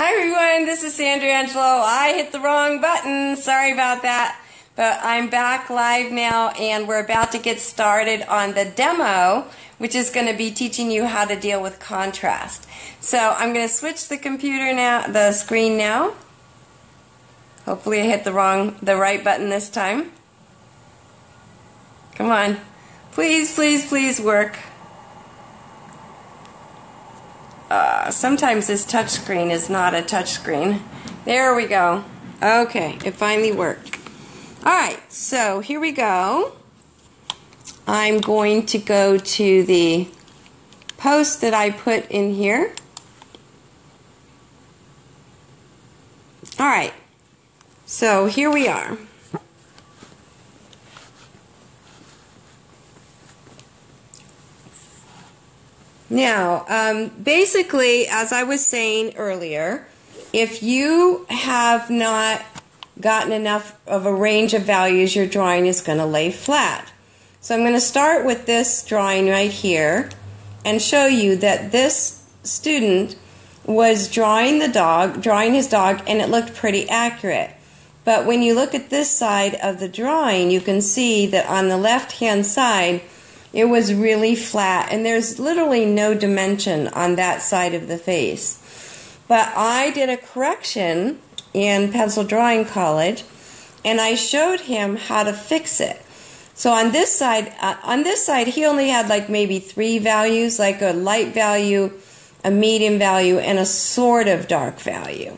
Hi everyone, this is Sandra, Angelo. I hit the wrong button. Sorry about that. But I'm back live now and we're about to get started on the demo, which is going to be teaching you how to deal with contrast. So I'm going to switch the computer now, the screen now. Hopefully I hit the right button this time. Come on. Please, please, please work. Sometimes this touch screen is not a touch screen. There we go. Okay, it finally worked. Alright, so here we go. I'm going to go to the post that I put in here. Alright, so here we are. Now, basically, as I was saying earlier, if you have not gotten enough of a range of values, your drawing is going to lay flat. So I'm going to start with this drawing right here and show you that this student was drawing his dog, and it looked pretty accurate. But when you look at this side of the drawing, you can see that on the left-hand side, it was really flat, and there's literally no dimension on that side of the face. But I did a correction in pencil drawing college, and I showed him how to fix it. So on this side, he only had like maybe 3 values, like a light value, a medium value, and a sort of dark value.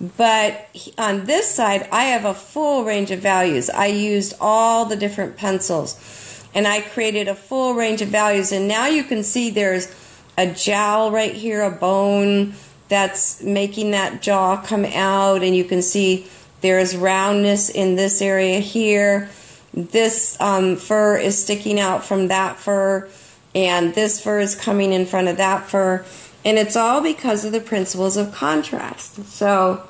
But on this side, I have a full range of values. I used all the different pencils, and I created a full range of values. And now you can see there's a jowl right here, a bone that's making that jaw come out. And you can see there's roundness in this area here. This fur is sticking out from that fur. And this fur is coming in front of that fur. And it's all because of the principles of contrast. So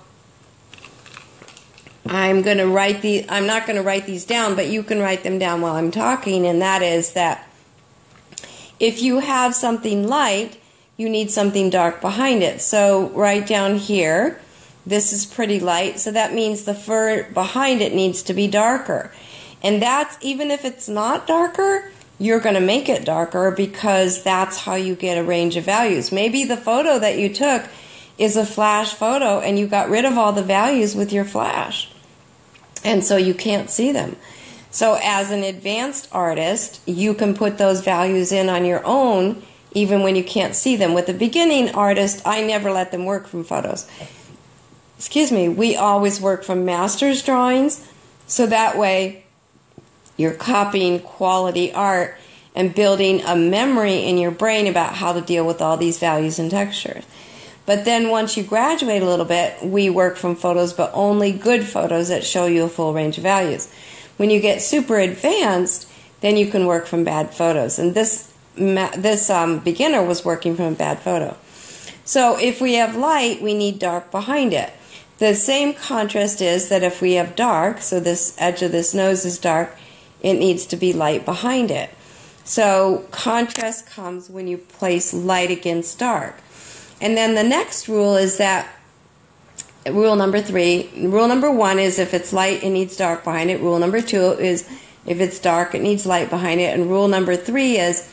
I'm not going to write these down, but you can write them down while I'm talking, and that is that if you have something light, you need something dark behind it. So right down here, this is pretty light, so that means the fur behind it needs to be darker. And that's, even if it's not darker, you're going to make it darker because that's how you get a range of values. Maybe the photo that you took is a flash photo and you got rid of all the values with your flash, and so you can't see them. So as an advanced artist, you can put those values in on your own even when you can't see them. With a beginning artist, I never let them work from photos. Excuse me, we always work from master's drawings, so that way you're copying quality art and building a memory in your brain about how to deal with all these values and textures. But then once you graduate a little bit, we work from photos, but only good photos that show you a full range of values. When you get super advanced, then you can work from bad photos. And this beginner was working from a bad photo. So if we have light, we need dark behind it. The same contrast is that if we have dark, so this edge of this nose is dark, it needs to be light behind it. So contrast comes when you place light against dark. And then the next rule is that, rule number 3, rule number 1 is if it's light, it needs dark behind it. Rule number 2 is if it's dark, it needs light behind it. And rule number 3 is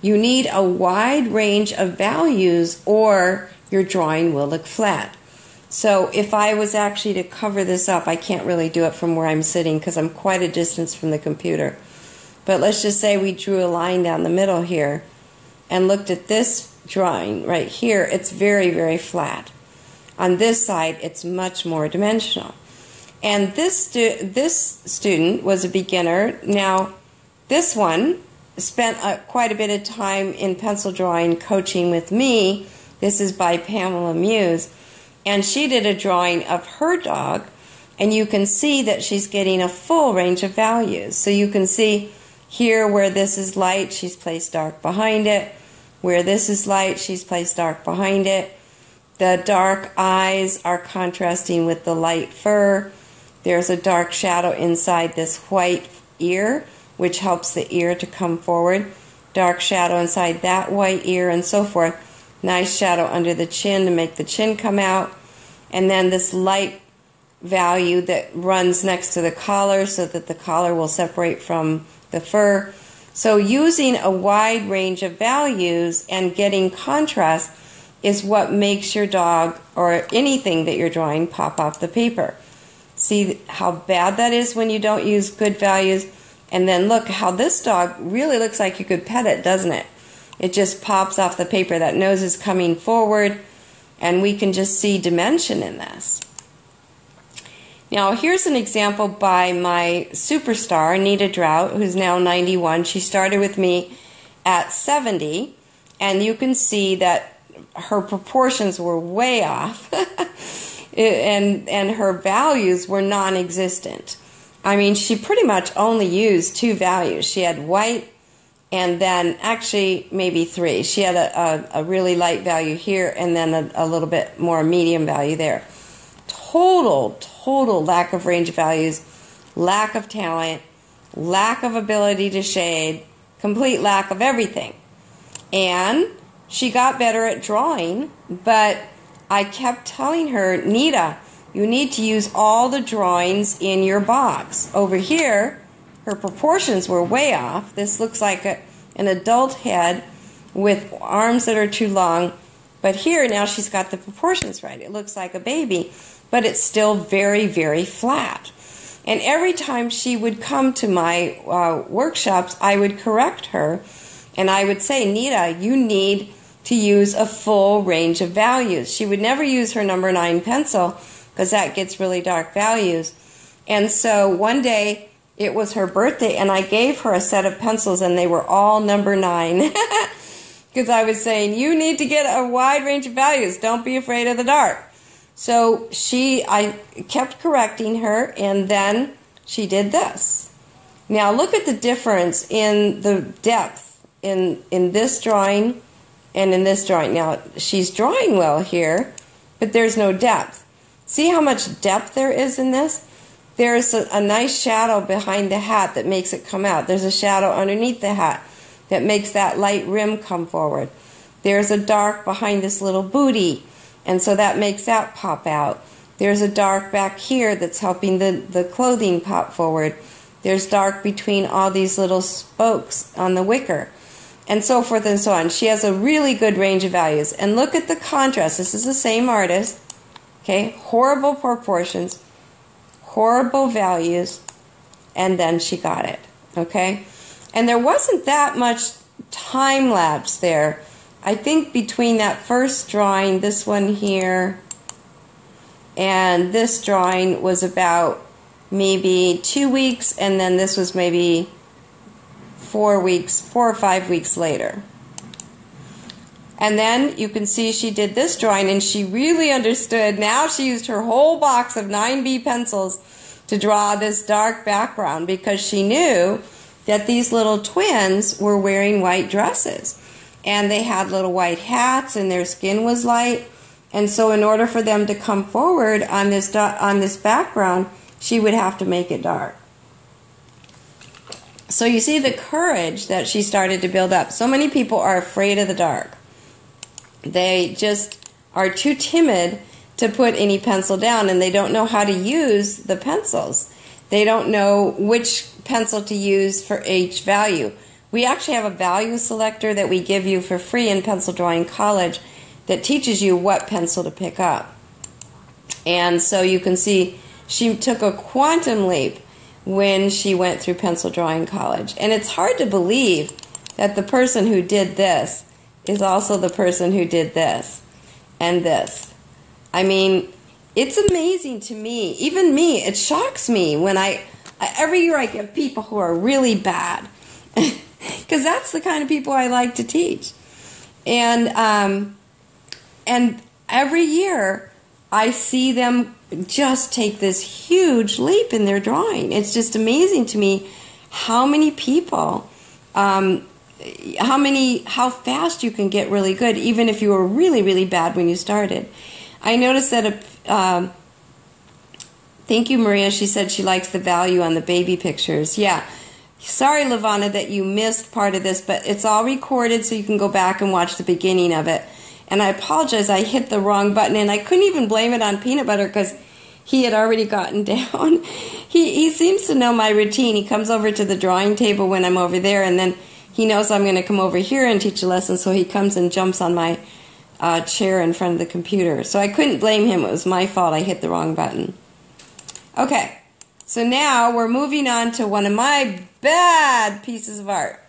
you need a wide range of values or your drawing will look flat. So if I was actually to cover this up, I can't really do it from where I'm sitting because I'm quite a distance from the computer. But let's just say we drew a line down the middle here and looked at this drawing right here. It's very, very flat. On this side, it's much more dimensional. And this student was a beginner. Now, this one spent quite a bit of time in pencil drawing coaching with me. This is by Pamela Muse. And she did a drawing of her dog, and you can see that she's getting a full range of values. So you can see here where this is light, she's placed dark behind it. Where this is light, she's placed dark behind it. The dark eyes are contrasting with the light fur. There's a dark shadow inside this white ear, which helps the ear to come forward. Dark shadow inside that white ear, and so forth. Nice shadow under the chin to make the chin come out. and then this light value that runs next to the collar so that the collar will separate from the fur. So using a wide range of values and getting contrast is what makes your dog or anything that you're drawing pop off the paper. See how bad that is when you don't use good values? And then look how this dog really looks like you could pet it, doesn't it? It just pops off the paper. That nose is coming forward, and we can just see dimension in this. Now, here's an example by my superstar, Anita Drought, who's now 91. She started with me at 70, and you can see that her proportions were way off, and her values were non-existent. I mean, she pretty much only used 2 values. She had white, and then actually maybe 3. She had a really light value here, and then a little bit more medium value there. Total lack of range of values, lack of talent, lack of ability to shade, complete lack of everything. And she got better at drawing, but I kept telling her, Nita, you need to use all the drawings in your box. Over here, her proportions were way off. This looks like an adult head with arms that are too long. But here, now she's got the proportions right. It looks like a baby, but it's still very, very flat. And every time she would come to my workshops, I would correct her, and I would say, Nita, you need to use a full range of values. She would never use her number 9 pencil because that gets really dark values. And so one day, it was her birthday, and I gave her a set of pencils, and they were all number 9. Because I was saying, you need to get a wide range of values. Don't be afraid of the dark. So I kept correcting her, and then she did this. Now look at the difference in the depth in this drawing and in this drawing. Now she's drawing well here, but there's no depth. See how much depth there is in this? There's a nice shadow behind the hat that makes it come out. There's a shadow underneath the hat that makes that light rim come forward. There's a dark behind this little booty, and so that makes that pop out. There's a dark back here that's helping the clothing pop forward. There's dark between all these little spokes on the wicker, and so forth and so on. She has a really good range of values. And look at the contrast. This is the same artist. Okay, horrible proportions, horrible values, and then she got it. Okay, and there wasn't that much time lapse there. I think between that first drawing, this one here, and this drawing was about maybe 2 weeks, and then this was maybe 4 or 5 weeks later. And then you can see she did this drawing, and she really understood. Now she used her whole box of 9B pencils to draw this dark background, because she knew that these little twins were wearing white dresses. And they had little white hats, and their skin was light. And so in order for them to come forward on this background, she would have to make it dark. So you see the courage that she started to build up. So many people are afraid of the dark. They just are too timid to put any pencil down, and they don't know how to use the pencils. They don't know which pencil to use for each value. We actually have a value selector that we give you for free in Pencil Drawing College that teaches you what pencil to pick up. And so you can see she took a quantum leap when she went through Pencil Drawing College. And it's hard to believe that the person who did this is also the person who did this and this. I mean, it's amazing to me. Even me, it shocks me when every year I get people who are really bad. Because that's the kind of people I like to teach. And every year I see them just take this huge leap in their drawing. It's just amazing to me how many people, how fast you can get really good, even if you were really, really bad when you started. I noticed that thank you, Maria. She said she likes the value on the baby pictures. Yeah. Sorry, Lavana, that you missed part of this, but it's all recorded, so you can go back and watch the beginning of it. And I apologize, I hit the wrong button, and I couldn't even blame it on peanut butter because he had already gotten down. He seems to know my routine. He comes over to the drawing table when I'm over there, and then he knows I'm going to come over here and teach a lesson, so he comes and jumps on my chair in front of the computer. So I couldn't blame him. It was my fault. I hit the wrong button. Okay, so now we're moving on to one of my bad pieces of art.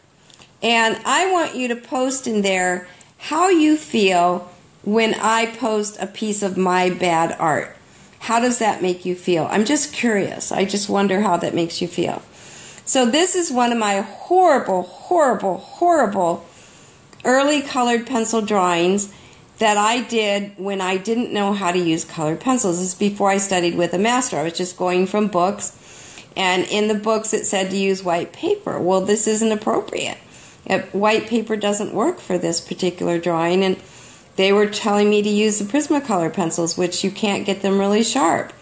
And I want you to post in there how you feel when I post a piece of my bad art. How does that make you feel? I'm just curious. I just wonder how that makes you feel. So this is one of my horrible, horrible, horrible early colored pencil drawings that I did when I didn't know how to use colored pencils. This is before I studied with a master. I was just going from books, and in the books it said to use white paper. Well, this isn't appropriate. White paper doesn't work for this particular drawing, and they were telling me to use the Prismacolor pencils, which you can't get them really sharp.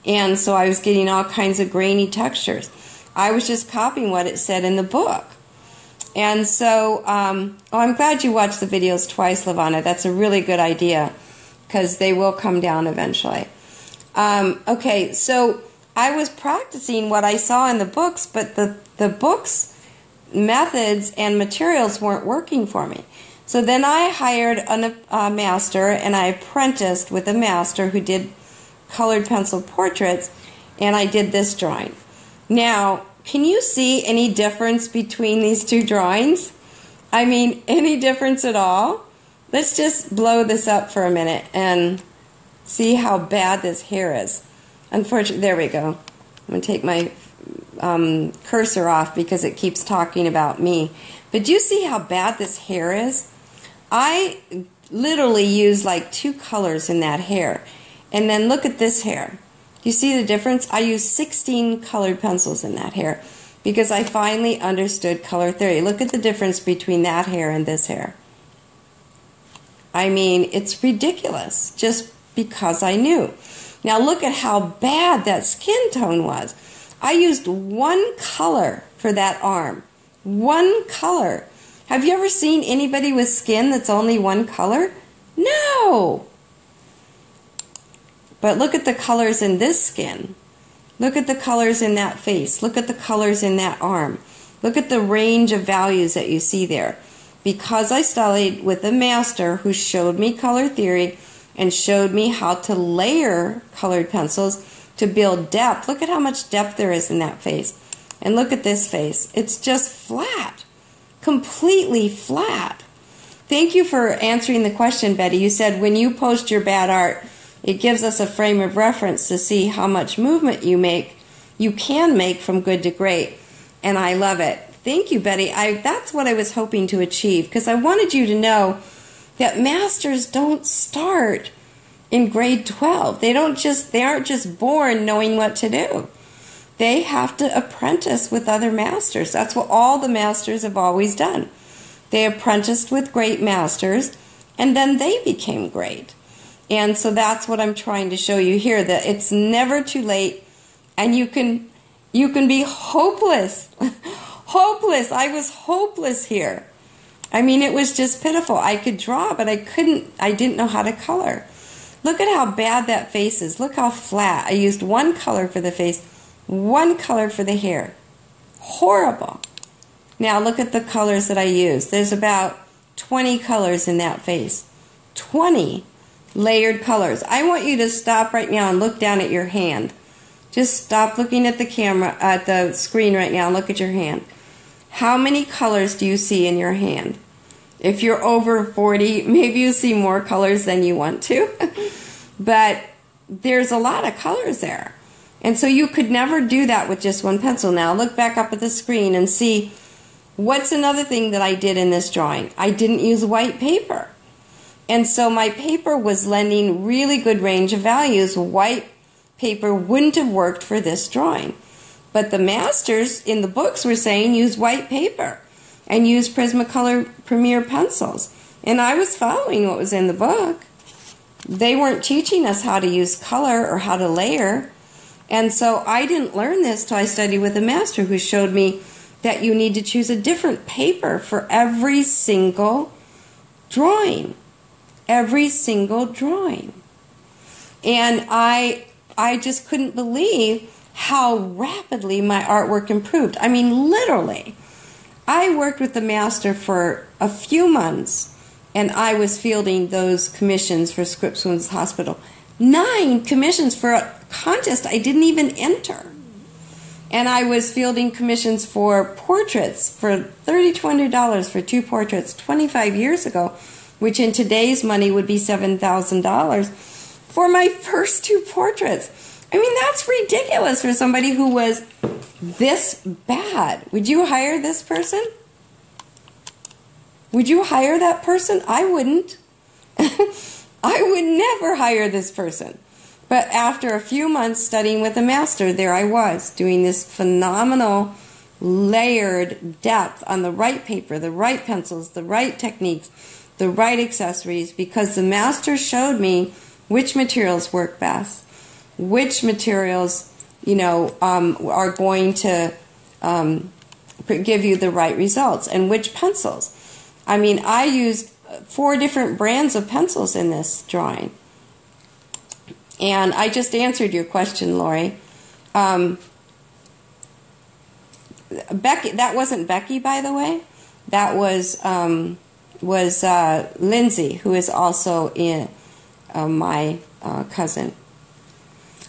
And so I was getting all kinds of grainy textures. I was just copying what it said in the book. And so, I'm glad you watched the videos twice, Lavana. That's a really good idea, because they will come down eventually. Okay, so I was practicing what I saw in the books, but the books, methods, and materials weren't working for me. So then I hired a master, and I apprenticed with a master who did colored pencil portraits, and I did this drawing. Now, can you see any difference between these two drawings? I mean, any difference at all? Let's just blow this up for a minute and see how bad this hair is. Unfortunately, there we go. I'm going to take my cursor off because it keeps talking about me. But do you see how bad this hair is? I literally used like 2 colors in that hair. And then look at this hair. Do you see the difference? I used 16 colored pencils in that hair because I finally understood color theory. Look at the difference between that hair and this hair. I mean, it's ridiculous just because I knew. Now look at how bad that skin tone was. I used 1 color for that arm. 1 color. Have you ever seen anybody with skin that's only 1 color? No! But look at the colors in this skin. Look at the colors in that face. Look at the colors in that arm. Look at the range of values that you see there. Because I studied with a master who showed me color theory and showed me how to layer colored pencils to build depth. Look at how much depth there is in that face. And look at this face. It's just flat. Completely flat. Thank you for answering the question, Betty. You said when you post your bad art, it gives us a frame of reference to see how much movement you can make from good to great. And I love it. Thank you, Betty. That's what I was hoping to achieve, because I wanted you to know that masters don't start in grade 12. They aren't just born knowing what to do. They have to apprentice with other masters. That's what all the masters have always done. They apprenticed with great masters, and then they became great. And so that's what I'm trying to show you here, that it's never too late, and you can be hopeless. Hopeless. I was hopeless here. I mean, it was just pitiful. I could draw, but I didn't know how to color. Look at how bad that face is. Look how flat. I used 1 color for the face, 1 color for the hair. Horrible. Now look at the colors that I used. There's about 20 colors in that face. 20 layered colors. I want you to stop right now and look down at your hand. Just stop looking at the camera, at the screen right now, and look at your hand. How many colors do you see in your hand? If you're over 40, maybe you see more colors than you want to. But there's a lot of colors there. And so you could never do that with just 1 pencil. Now look back up at the screen and see what's another thing that I did in this drawing. I didn't use white paper. And so my paper was lending really good range of values. White paper wouldn't have worked for this drawing. But the masters in the books were saying use white paper and use Prismacolor Premier pencils. And I was following what was in the book. They weren't teaching us how to use color or how to layer. And so I didn't learn this till I studied with a master who showed me that you need to choose a different paper for every single drawing. every single drawing. And I just couldn't believe how rapidly my artwork improved. I mean, literally. I worked with the master for a few months, and I was fielding those commissions for Scripps Women's Hospital. 9 commissions for a contest I didn't even enter. And I was fielding commissions for portraits for $30 to $200 for 2 portraits 25 years ago, which in today's money would be $7,000 for my first 2 portraits. I mean, that's ridiculous for somebody who was this bad. Would you hire this person? Would you hire that person? I wouldn't. I would never hire this person. But after a few months studying with a master, there I was, doing this phenomenal layered depth on the right paper, the right pencils, the right techniques, the right accessories, because the master showed me which materials work best, which materials, are going to give you the right results, and which pencils. I mean, I used 4 different brands of pencils in this drawing. And I just answered your question, Lori. Becky, that wasn't Becky, by the way. That was Lindsay, who is also my cousin.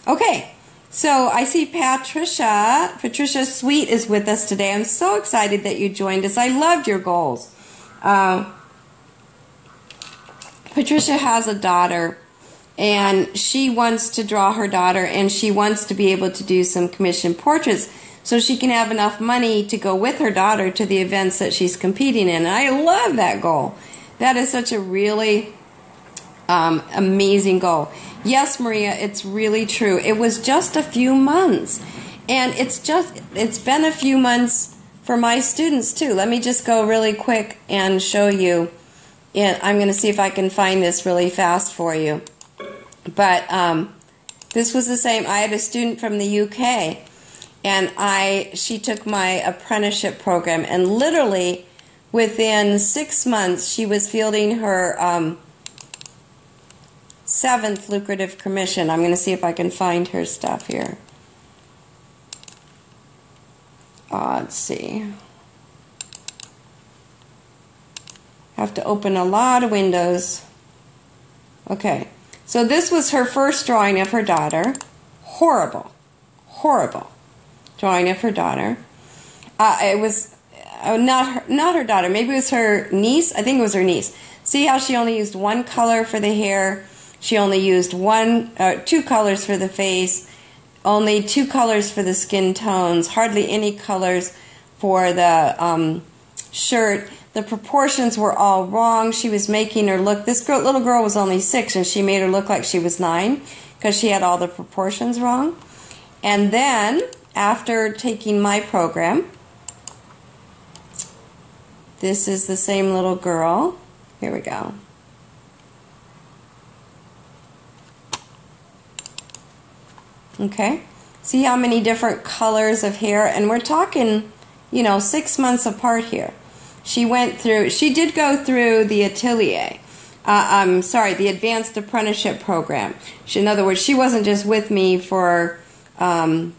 Okay, so I see Patricia Sweet is with us today. I'm so excited that you joined us. I loved your goals. Patricia has a daughter, and she wants to draw her daughter, and she wants to be able to do some commissioned portraits so she can have enough money to go with her daughter to the events that she's competing in. And I love that goal. That is such a really amazing goal. Yes, Maria, it's really true. It was just a few months, and it's been a few months for my students too. Let me just go really quick and show you. And I'm going to see if I can find this really fast for you. But this was the same. I had a student from the UK, and she took my apprenticeship program, and literally within 6 months she was fielding her 7th lucrative commission. I'm going to see if I can find her stuff here. Let's see. I have to open a lot of windows. Okay. So this was her first drawing of her daughter. Horrible. Horrible drawing of her daughter. It was not her daughter. Maybe it was her niece. I think it was her niece. See how she only used 1 color for the hair. She only used 2 colors for the face. Only 2 colors for the skin tones. Hardly any colors for the shirt. The proportions were all wrong. She was making her look, this little girl was only 6, and she made her look like she was 9 because she had all the proportions wrong. And then, after taking my program, this is the same little girl. Here we go. Okay, see how many different colors of hair, and we're talking, 6 months apart here. She did go through the atelier, the advanced apprenticeship program. In other words, she wasn't just with me for, a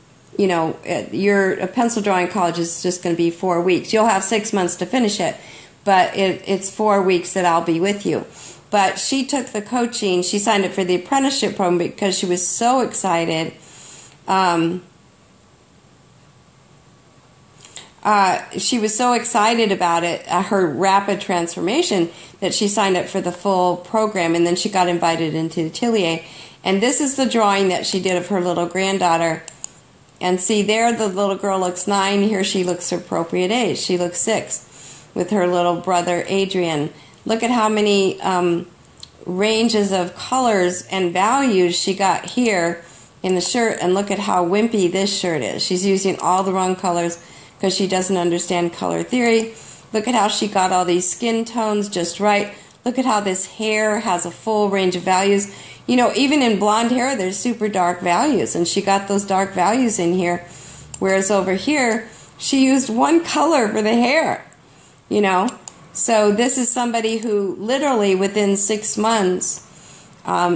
pencil drawing college is just going to be 4 weeks. You'll have 6 months to finish it, but it's 4 weeks that I'll be with you. But she took the coaching. She signed up for the apprenticeship program because she was so excited. She was so excited about it, her rapid transformation, that she signed up for the full program, and then she got invited into the atelier. And this is the drawing that she did of her little granddaughter. And see, there the little girl looks 9. Here she looks her appropriate age. She looks 6 with her little brother Adrian. Look at how many ranges of colors and values she got here in the shirt, and look at how wimpy this shirt is. She's using all the wrong colors because she doesn't understand color theory. Look at how she got all these skin tones just right. Look at how this hair has a full range of values. Even in blonde hair, there's super dark values, and she got those dark values in here. Whereas over here, she used 1 color for the hair, So this is somebody who literally within 6 months,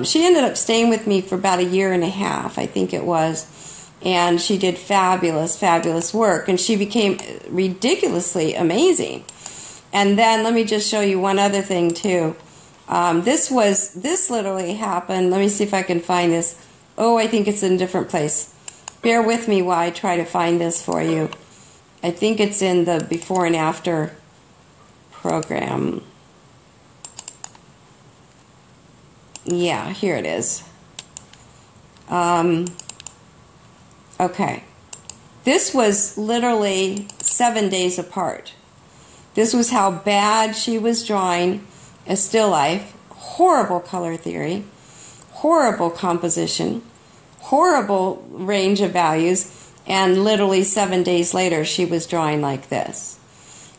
she ended up staying with me for about 1.5 years, I think it was. And she did fabulous, fabulous work. And she became ridiculously amazing. And then let me just show you one other thing too. This literally happened. Let me see if I can find this. Oh, I think it's in a different place. Bear with me while I try to find this for you. I think it's in the before and after program. Yeah, here it is. Okay. This was literally 7 days apart. This was how bad she was drawing a still life. Horrible color theory. Horrible composition. Horrible range of values. And literally 7 days later, she was drawing like this.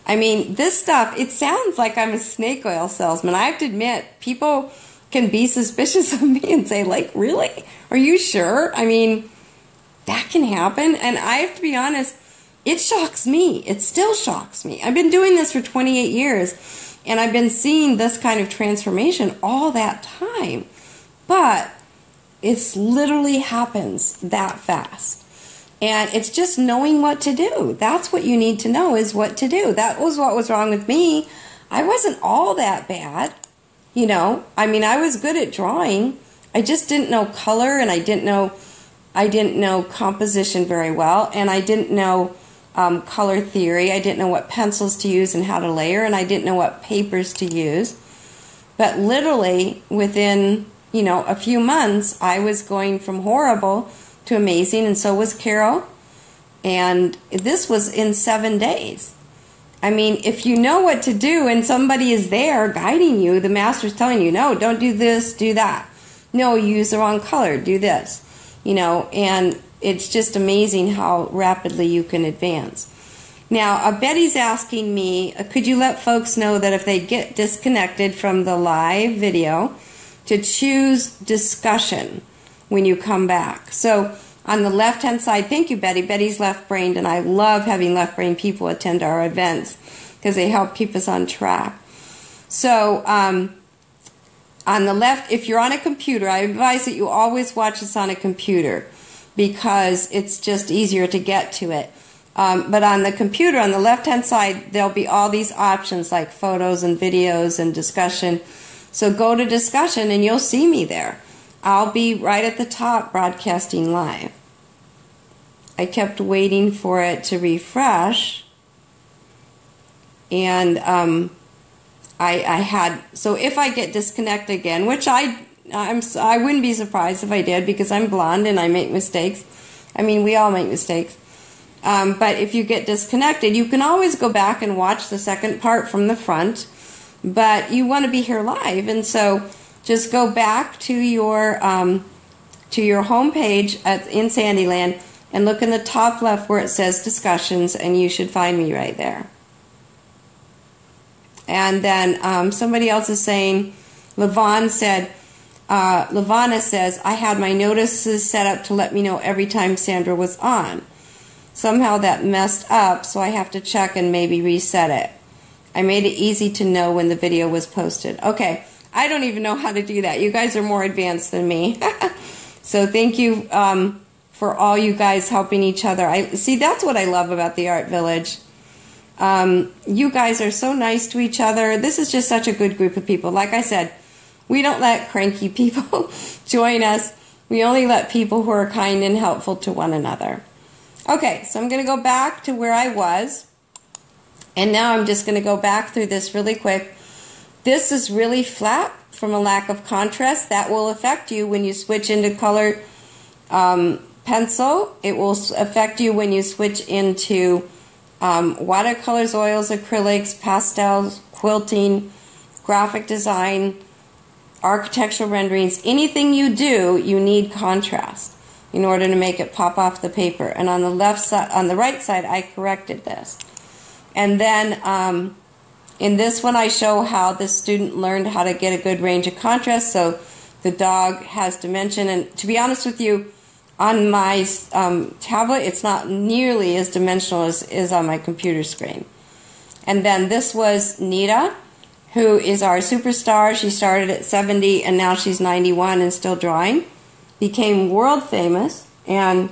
I mean, this stuff, it sounds like I'm a snake oil salesman. I have to admit, people can be suspicious of me and say, like, really? Are you sure? I mean, that can happen. And I have to be honest, it shocks me. It still shocks me. I've been doing this for 28 years, and I've been seeing this kind of transformation all that time. But it literally happens that fast. And it's just knowing what to do. That's what you need to know, is what to do. That was what was wrong with me. I wasn't all that bad. You know, I mean, I was good at drawing. I just didn't know color, and I didn't know composition very well, and I didn't know color theory. I didn't know what pencils to use and how to layer, and I didn't know what papers to use. But literally within, you know, a few months, I was going from horrible to amazing, and so was Carol. And this was in 7 days. I mean, if you know what to do and somebody is there guiding you, the master's telling you, no, don't do this, do that. No, you use the wrong color, do this. You know, and it's just amazing how rapidly you can advance. Now, Betty's asking me, could you let folks know that if they get disconnected from the live video, to choose discussion when you come back. So on the left-hand side, thank you, Betty. Betty's left-brained, and I love having left-brained people attend our events because they help keep us on track. So on the left, if you're on a computer, I advise that you always watch this on a computer because it's just easier to get to it. But on the computer, on the left-hand side, there'll be all these options like photos and videos and discussion. So go to discussion and you'll see me there. I'll be right at the top broadcasting live. I kept waiting for it to refresh. And I had, so if I get disconnected again, which I wouldn't be surprised if I did because I'm blonde and I make mistakes. I mean, we all make mistakes. But if you get disconnected, you can always go back and watch the second part from the front. But you want to be here live, and so just go back to your home page in Sandyland and look in the top left where it says discussions, and you should find me right there. And then somebody else is saying, Lavana says, I had my notices set up to let me know every time Sandra was on. Somehow that messed up, so I have to check and maybe reset it. I made it easy to know when the video was posted. Okay, I don't even know how to do that. You guys are more advanced than me. So thank you for all you guys helping each other. See, that's what I love about the Art Village. You guys are so nice to each other. This is just such a good group of people. Like I said, we don't let cranky people join us. We only let people who are kind and helpful to one another. Okay, so I'm going to go back to where I was. And now I'm just going to go back through this really quick. This is really flat from a lack of contrast. That will affect you when you switch into colored pencil. It will affect you when you switch into watercolors, oils, acrylics, pastels, quilting, graphic design, architectural renderings. Anything you do, you need contrast in order to make it pop off the paper. And on the left side, on the right side, I corrected this. And then in this one, I show how the student learned how to get a good range of contrast. So the dog has dimension. And to be honest with you, on my tablet, it's not nearly as dimensional as is on my computer screen. And then this was Nita, who is our superstar. She started at 70 and now she's 91 and still drawing. Became world famous, and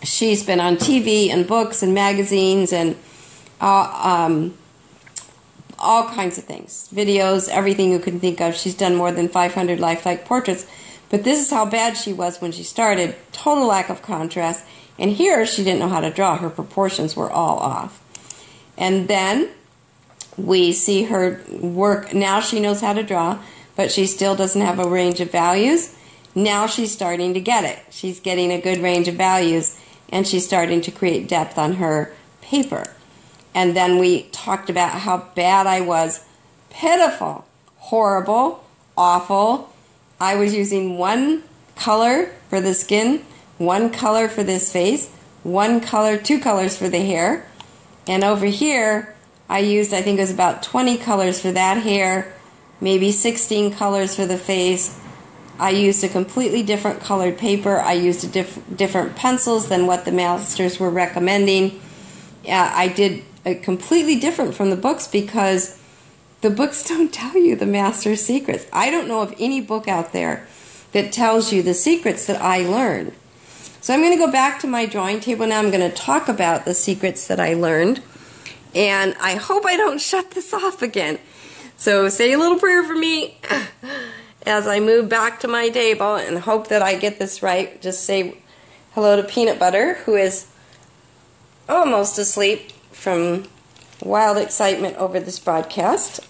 she's been on TV and books and magazines and all kinds of things. Videos, everything you can think of. She's done more than 500 lifelike portraits. But this is how bad she was when she started. Total lack of contrast. And here, she didn't know how to draw. Her proportions were all off. And then we see her work. Now she knows how to draw, but she still doesn't have a range of values. Now she's starting to get it. She's getting a good range of values, and she's starting to create depth on her paper. And then we talked about how bad I was. Pitiful, horrible, awful. I was using one color for the skin, one color for this face, one color, two colors for the hair. And over here, I used, I think it was about 20 colors for that hair, maybe 16 colors for the face. I used a completely different colored paper. I used different pencils than what the masters were recommending. I did completely different from the books because the books don't tell you the master's secrets. I don't know of any book out there that tells you the secrets that I learned. So I'm going to go back to my drawing table now. I'm going to talk about the secrets that I learned. And I hope I don't shut this off again. So say a little prayer for me as I move back to my table and hope that I get this right. Just say hello to Peanut Butter, who is almost asleep from wild excitement over this broadcast.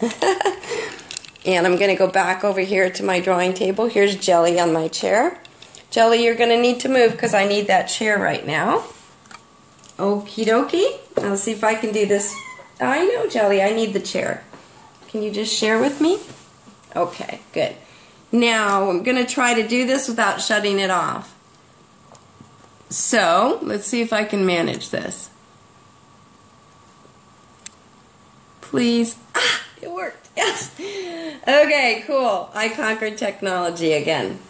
And I'm going to go back over here to my drawing table. Here's Jelly on my chair. Jelly, you're going to need to move because I need that chair right now. Okie dokie. I'll see if I can do this. I know, Jelly, I need the chair. Can you just share with me? Okay, good. Now, I'm going to try to do this without shutting it off. So, let's see if I can manage this. Please. Ah, it worked. Yes. Okay, cool. I conquered technology again.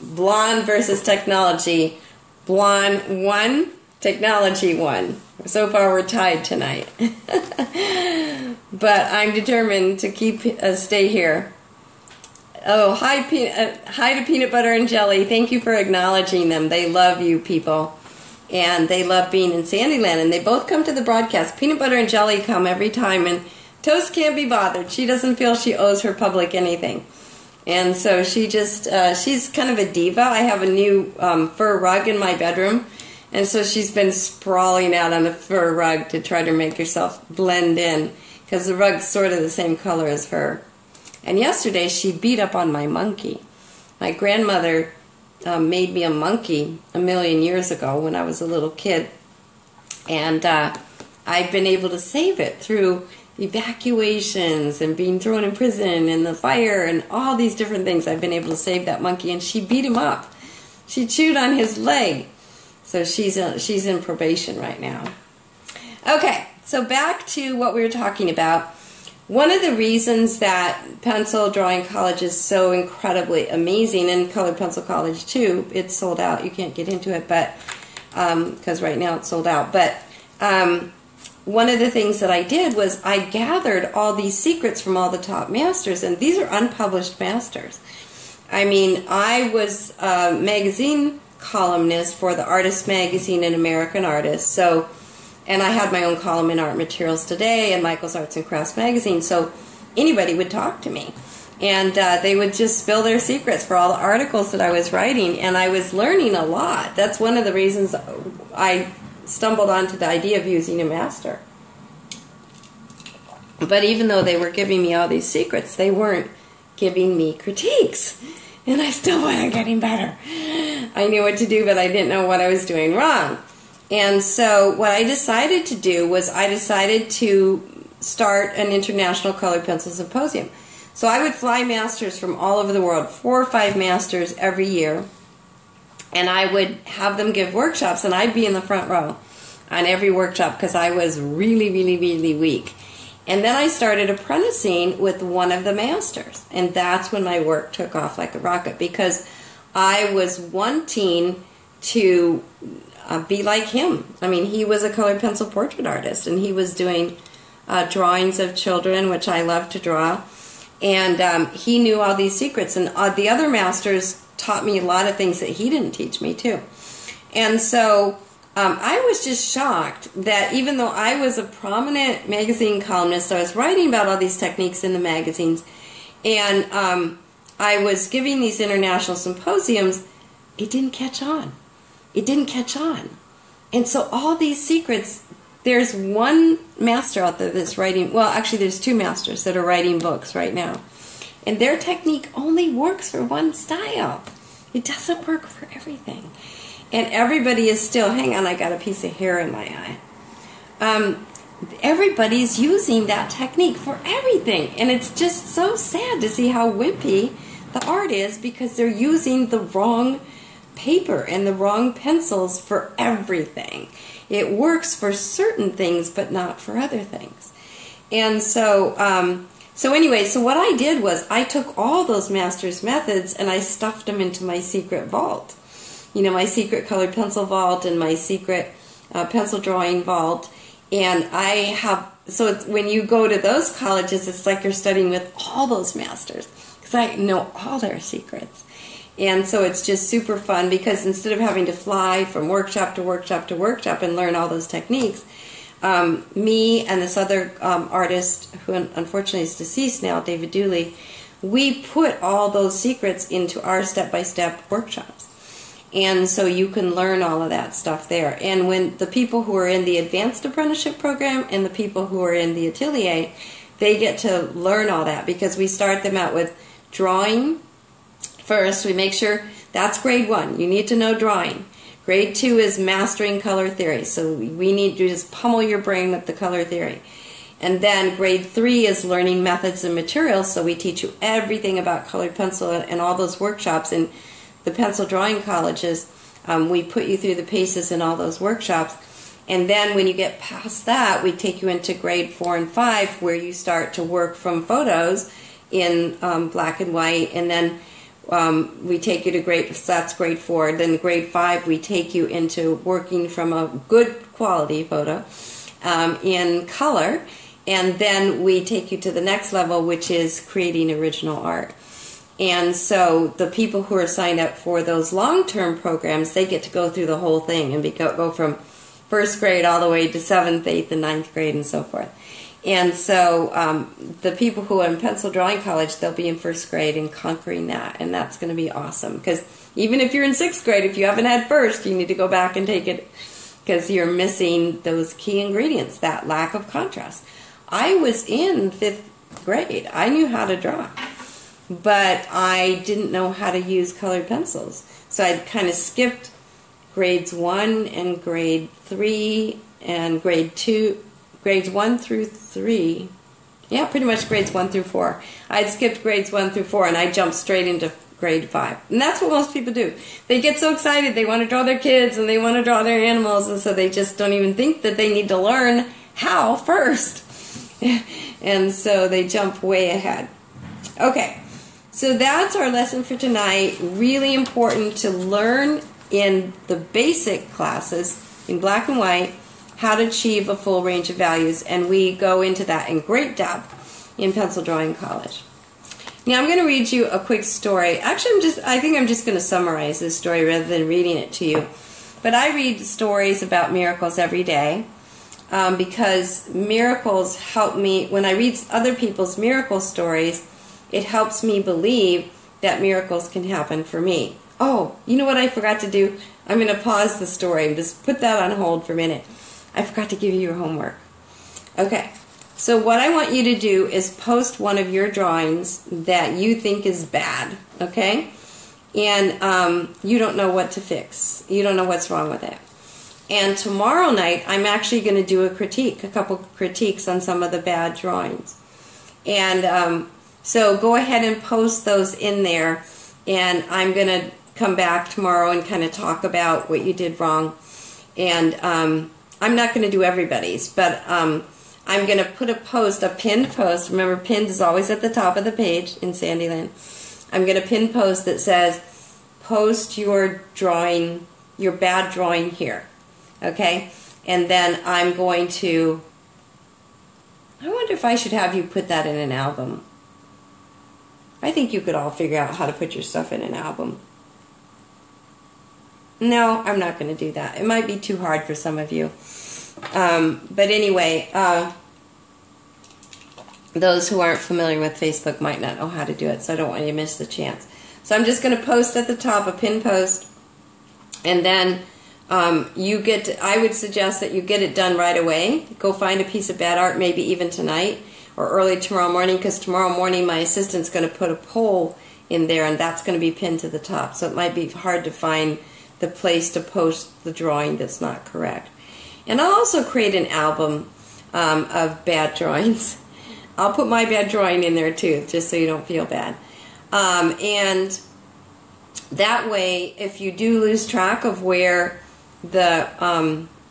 Blonde versus technology. Blonde won, technology won. So far we're tied tonight. But I'm determined to stay here. Oh, hi to Peanut Butter and Jelly. Thank you for acknowledging them. They love you people. And they love being in Sandyland. And they both come to the broadcast. Peanut Butter and Jelly come every time. And Toast can't be bothered. She doesn't feel she owes her public anything. And so she just, she's kind of a diva. I have a new fur rug in my bedroom. And so she's been sprawling out on the fur rug to try to make herself blend in. Because the rug's sort of the same color as her. And yesterday she beat up on my monkey. My grandmother made me a monkey a million years ago when I was a little kid. And I've been able to save it through evacuations and being thrown in prison and the fire and all these different things. I've been able to save that monkey, and she beat him up. She chewed on his leg. So she's in probation right now. Okay, so back to what we were talking about. One of the reasons that Pencil Drawing College is so incredibly amazing, and Colored Pencil College too, it's sold out. You can't get into it, but because right now it's sold out. But one of the things that I did was I gathered all these secrets from all the top masters, and these are unpublished masters. I mean, I was a magazine columnist for the Artist magazine and American Artist, so, and I had my own column in Art Materials Today and Michael's Arts and Crafts magazine, so anybody would talk to me. And they would just spill their secrets for all the articles that I was writing, and I was learning a lot. That's one of the reasons I stumbled onto the idea of using a master. But even though they were giving me all these secrets, they weren't giving me critiques. And I still wasn't getting better. I knew what to do, but I didn't know what I was doing wrong. And so what I decided to do was I decided to start an international colored pencil symposium. So I would fly masters from all over the world, 4 or 5 masters every year. And I would have them give workshops, and I'd be in the front row on every workshop because I was really, really, really weak. And then I started apprenticing with one of the masters. And that's when my work took off like a rocket, because I was wanting to be like him. I mean, he was a colored pencil portrait artist, and he was doing drawings of children, which I love to draw. And he knew all these secrets, and the other masters taught me a lot of things that he didn't teach me too. And so I was just shocked that even though I was a prominent magazine columnist, I was writing about all these techniques in the magazines, and I was giving these international symposiums, it didn't catch on. It didn't catch on. And so all these secrets, there's one master out there that's writing, well, actually there's two masters that are writing books right now. And their technique only works for one style. It doesn't work for everything. And everybody is still, hang on, I got a piece of hair in my eye. Everybody's using that technique for everything. And it's just so sad to see how wimpy the art is because they're using the wrong paper and the wrong pencils for everything. It works for certain things, but not for other things. And so, anyway, so what I did was I took all those master's methods and I stuffed them into my secret vault. You know, my secret colored pencil vault and my secret pencil drawing vault. And I have, so it's, when you go to those colleges, it's like you're studying with all those masters because I know all their secrets. And so it's just super fun because instead of having to fly from workshop to workshop to workshop and learn all those techniques, me and this other artist, who unfortunately is deceased now, David Dooley, we put all those secrets into our step-by-step workshops. And so you can learn all of that stuff there. And when the people who are in the advanced apprenticeship program and the people who are in the atelier, they get to learn all that because we start them out with drawing. First, we make sure that's grade 1. You need to know drawing. Grade 2 is mastering color theory. So we need to just pummel your brain with the color theory. And then grade 3 is learning methods and materials. So we teach you everything about colored pencil and all those workshops. And the pencil drawing colleges, we put you through the paces in all those workshops. And then when you get past that, we take you into grade 4 and 5 where you start to work from photos in black and white. And then we take you to grade, so that's grade 4. Then grade 5, we take you into working from a good quality photo in color. And then we take you to the next level, which is creating original art. And so the people who are signed up for those long-term programs, they get to go through the whole thing and go from first grade all the way to 7th, 8th, and 9th grade and so forth. And so the people who are in pencil drawing college, they'll be in first grade and conquering that. And that's going to be awesome. Because even if you're in 6th grade, if you haven't had first, you need to go back and take it because you're missing those key ingredients, that lack of contrast. I was in 5th grade. I knew how to draw. But I didn't know how to use colored pencils. So I kind of skipped grades 1 and grade 3 and grade 2, grades 1 through 3. Yeah, pretty much grades 1 through 4. I'd skipped grades 1 through 4 and I jumped straight into grade 5. And that's what most people do. They get so excited, they want to draw their kids and they want to draw their animals, and so they just don't even think that they need to learn how first. And so they jump way ahead. Okay. So that's our lesson for tonight. Really important to learn in the basic classes in black and white how to achieve a full range of values, and we go into that in great depth in Pencil Drawing College. Now I'm going to read you a quick story. Actually, I think I'm just going to summarize this story rather than reading it to you. But I read stories about miracles every day because miracles help me. When I read other people's miracle stories, it helps me believe that miracles can happen for me. Oh, you know what I forgot to do? I'm going to pause the story and just put that on hold for a minute. I forgot to give you your homework. Okay, so what I want you to do is post one of your drawings that you think is bad, okay? And you don't know what to fix. You don't know what's wrong with it. And tomorrow night, I'm actually going to do a couple critiques on some of the bad drawings. And so go ahead and post those in there, and I'm going to come back tomorrow and kind of talk about what you did wrong. And I'm not going to do everybody's, but I'm going to put a pinned post. Remember, pinned is always at the top of the page in Sandyland. I'm going to pin post that says, post your drawing, your bad drawing here. Okay? And then I'm going to, I wonder if I should have you put that in an album. I think you could all figure out how to put your stuff in an album. No, I'm not going to do that. It might be too hard for some of you. But anyway, those who aren't familiar with Facebook might not know how to do it, so I don't want you to miss the chance. So I'm just going to post at the top, a pin post, and then I would suggest that you get it done right away. Go find a piece of bad art, maybe even tonight or early tomorrow morning, because tomorrow morning my assistant's going to put a poll in there, and that's going to be pinned to the top. So it might be hard to find the place to post the drawing that's not correct. And I'll also create an album of bad drawings. I'll put my bad drawing in there too, just so you don't feel bad. And that way, if you do lose track of where the,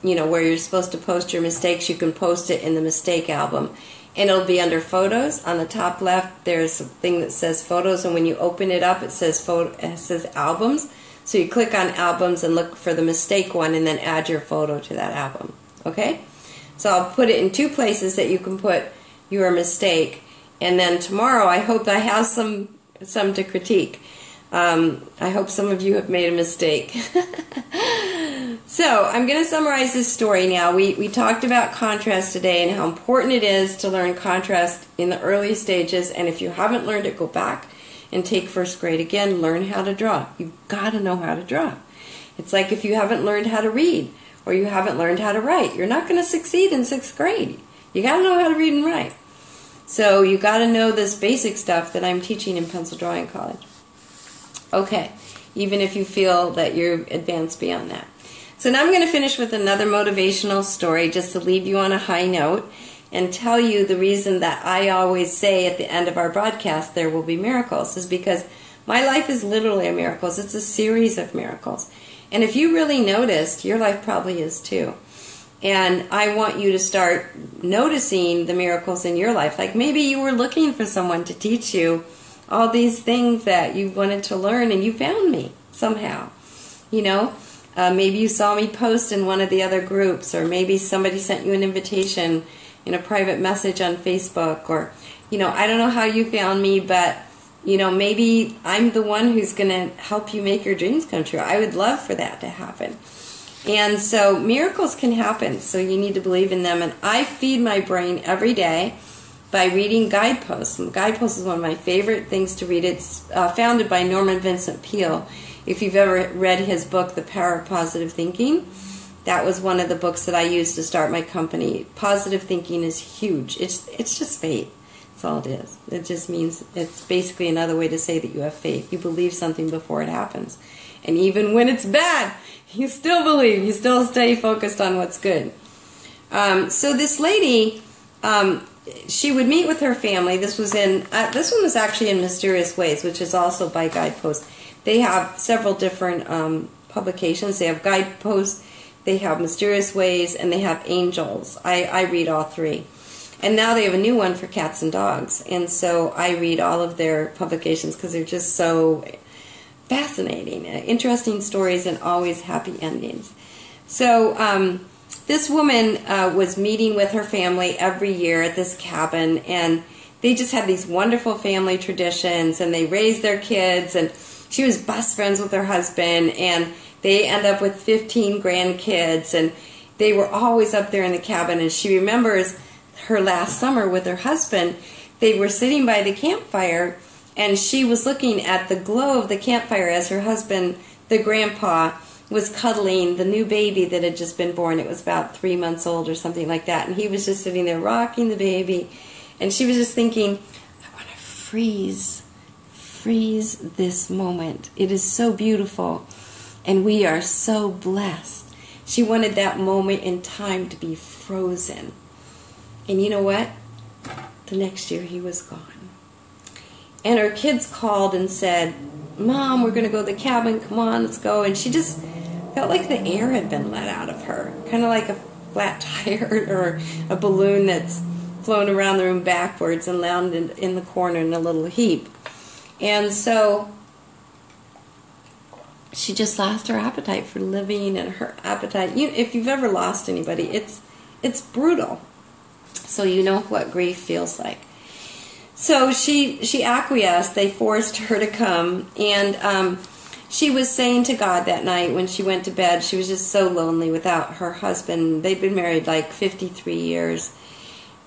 where you're supposed to post your mistakes, you can post it in the mistake album. And it'll be under photos. On the top left, there's a thing that says photos, and when you open it up, it says albums. So you click on albums and look for the mistake one, and then add your photo to that album. Okay? So I'll put it in two places that you can put your mistake. And then tomorrow, I hope I have some to critique. I hope some of you have made a mistake. So I'm going to summarize this story now. We talked about contrast today and how important it is to learn contrast in the early stages. And if you haven't learned it, go back and take first grade again. Learn how to draw. You've got to know how to draw. It's like if you haven't learned how to read or you haven't learned how to write, you're not going to succeed in 6th grade. You got to know how to read and write. So you got to know this basic stuff that I'm teaching in Pencil Drawing College. Okay, even if you feel that you're advanced beyond that. So now I'm going to finish with another motivational story just to leave you on a high note and tell you the reason that I always say at the end of our broadcast there will be miracles is because my life is literally a miracle. It's a series of miracles. And if you really noticed, your life probably is too. And I want you to start noticing the miracles in your life. Like maybe you were looking for someone to teach you all these things that you wanted to learn and you found me somehow. Maybe you saw me post in one of the other groups, or maybe somebody sent you an invitation in a private message on Facebook, or, I don't know how you found me, but, maybe I'm the one who's going to help you make your dreams come true. I would love for that to happen. And so miracles can happen, so you need to believe in them. And I feed my brain every day by reading guideposts. And guideposts is one of my favorite things to read. It's founded by Norman Vincent Peale. If you've ever read his book, The Power of Positive Thinking, that was one of the books that I used to start my company. Positive thinking is huge. It's just faith. That's all it is. It just means it's basically another way to say that you have faith. You believe something before it happens. And even when it's bad, you still believe. You still stay focused on what's good. So this lady, she would meet with her family. This one was actually in Mysterious Ways, which is also by Guidepost. They have several different publications. They have Guideposts, they have Mysterious Ways, and they have Angels. I read all three. And now they have a new one for cats and dogs. And so I read all of their publications because they're just so fascinating. Interesting stories and always happy endings. So this woman was meeting with her family every year at this cabin, and they just had these wonderful family traditions, and they raised their kids, and she was best friends with her husband, and they end up with 15 grandkids, and they were always up there in the cabin. And she remembers her last summer with her husband. They were sitting by the campfire, and she was looking at the glow of the campfire as her husband, the grandpa, was cuddling the new baby that had just been born. It was about 3 months old or something like that, and he was just sitting there rocking the baby. And she was just thinking, I want to freeze this moment. It is so beautiful, and we are so blessed. She wanted that moment in time to be frozen. And you know what? The next year he was gone. And her kids called and said, Mom, we're going to go to the cabin. Come on, let's go. And she just felt like the air had been let out of her. Kind of like a flat tire or a balloon that's flown around the room backwards and landed in the corner in a little heap. And so she just lost her appetite for living, and her appetite, if you've ever lost anybody, it's brutal. So you know what grief feels like. So she acquiesced. They forced her to come, and she was saying to God that night when she went to bed, she was just so lonely without her husband. They'd been married like 53 years.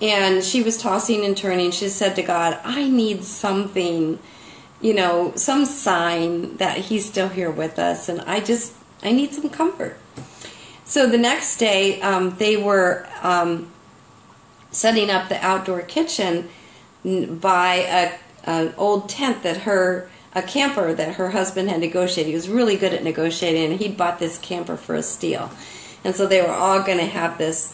And she was tossing and turning. She said to God, I need something, some sign that he's still here with us. And I need some comfort. So the next day, they were setting up the outdoor kitchen by an old tent that a camper that her husband had negotiated. He was really good at negotiating, and he'd bought this camper for a steal. And so they were all going to have this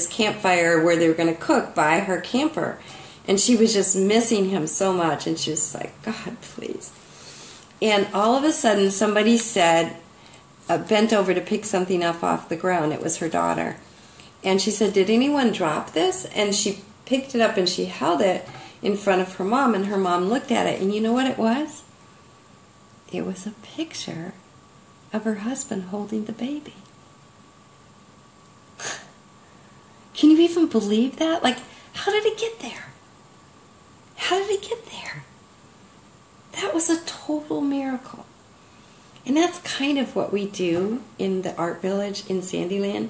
campfire where they were going to cook by her camper. And she was just missing him so much, and she was like, God, please. And all of a sudden, somebody said, bent over to pick something up off the ground. It was her daughter. And she said, did anyone drop this? And she picked it up and she held it in front of her mom, and her mom looked at it, and you know what it was? It was a picture of her husband holding the baby. Can you even believe that? Like, how did it get there? How did it get there? That was a total miracle. And that's kind of what we do in the art village in Sandyland.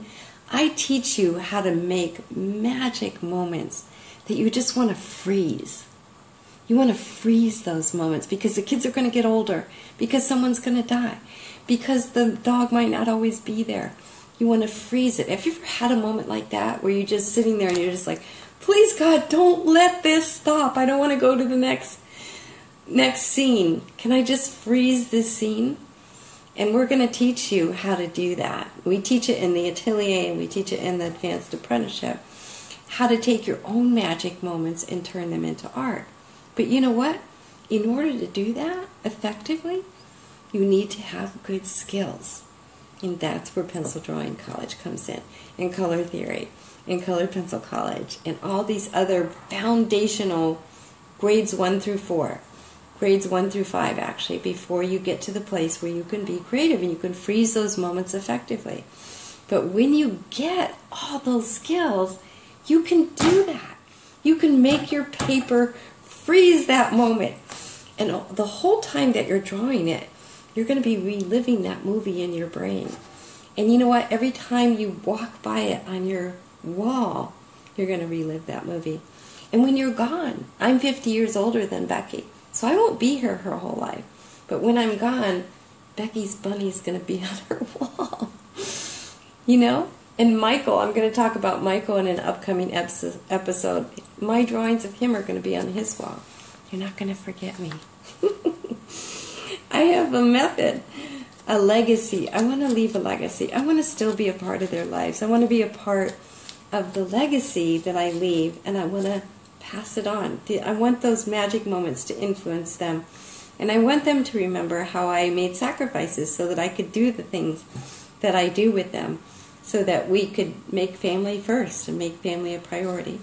I teach you how to make magic moments that you just want to freeze. You want to freeze those moments because the kids are going to get older, because someone's going to die, because the dog might not always be there. You want to freeze it. Have you ever had a moment like that where you're just sitting there and you're just like, please God, don't let this stop. I don't want to go to the next scene. Can I just freeze this scene? And we're going to teach you how to do that. We teach it in the atelier and we teach it in the advanced apprenticeship. How to take your own magic moments and turn them into art. But you know what? In order to do that effectively, you need to have good skills. And that's where Pencil Drawing College comes in, and Color Theory, and Colored Pencil College, and all these other foundational grades 1 through 4. Grades 1 through 5, actually, before you get to the place where you can be creative and you can freeze those moments effectively. But when you get all those skills, you can do that. You can make your paper freeze that moment. And the whole time that you're drawing it, you're going to be reliving that movie in your brain. And you know what? Every time you walk by it on your wall, you're going to relive that movie. And when you're gone, I'm 50 years older than Becky, so I won't be here her whole life. But when I'm gone, Becky's bunny's going to be on her wall. And Michael, I'm going to talk about Michael in an upcoming episode. My drawings of him are going to be on his wall. You're not going to forget me. I have a method, a legacy. I want to leave a legacy. I want to still be a part of their lives. I want to be a part of the legacy that I leave, and I want to pass it on. I want those magic moments to influence them, and I want them to remember how I made sacrifices so that I could do the things that I do with them, so that we could make family first and make family a priority.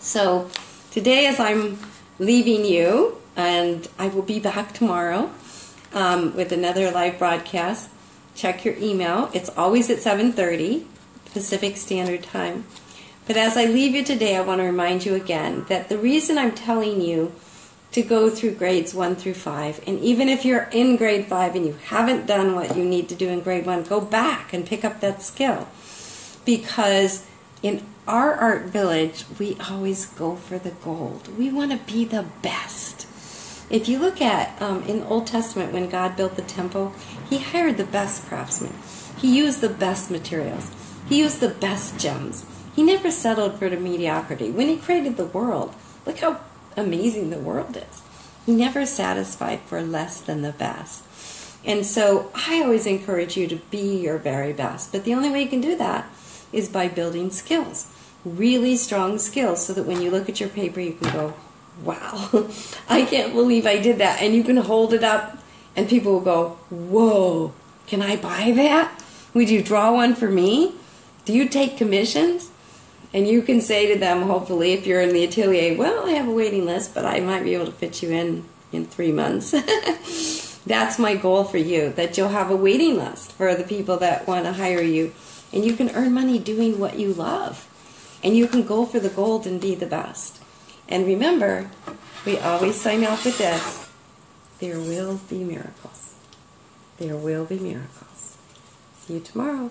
So today, as I'm leaving you, and I will be back tomorrow with another live broadcast. Check your email. It's always at 7:30 Pacific Standard Time. But as I leave you today, I want to remind you again that the reason I'm telling you to go through grades 1 through 5, and even if you're in grade 5 and you haven't done what you need to do in grade 1, go back and pick up that skill. Because in our art village, we always go for the gold. We want to be the best. If you look at, in the Old Testament, when God built the temple, He hired the best craftsmen. He used the best materials. He used the best gems. He never settled for the mediocrity. When He created the world, look how amazing the world is. He never satisfied for less than the best. And so I always encourage you to be your very best. But the only way you can do that is by building skills. Really strong skills, so that when you look at your paper, you can go, wow, I can't believe I did that. And you can hold it up and people will go, whoa, can I buy that? Would you draw one for me? Do you take commissions? And you can say to them, hopefully, if you're in the atelier, well, I have a waiting list, but I might be able to fit you in 3 months. that's my goal for you, that you'll have a waiting list for the people that want to hire you, and you can earn money doing what you love, and you can go for the gold and be the best. And remember, we always sign off with this: there will be miracles. There will be miracles. See you tomorrow.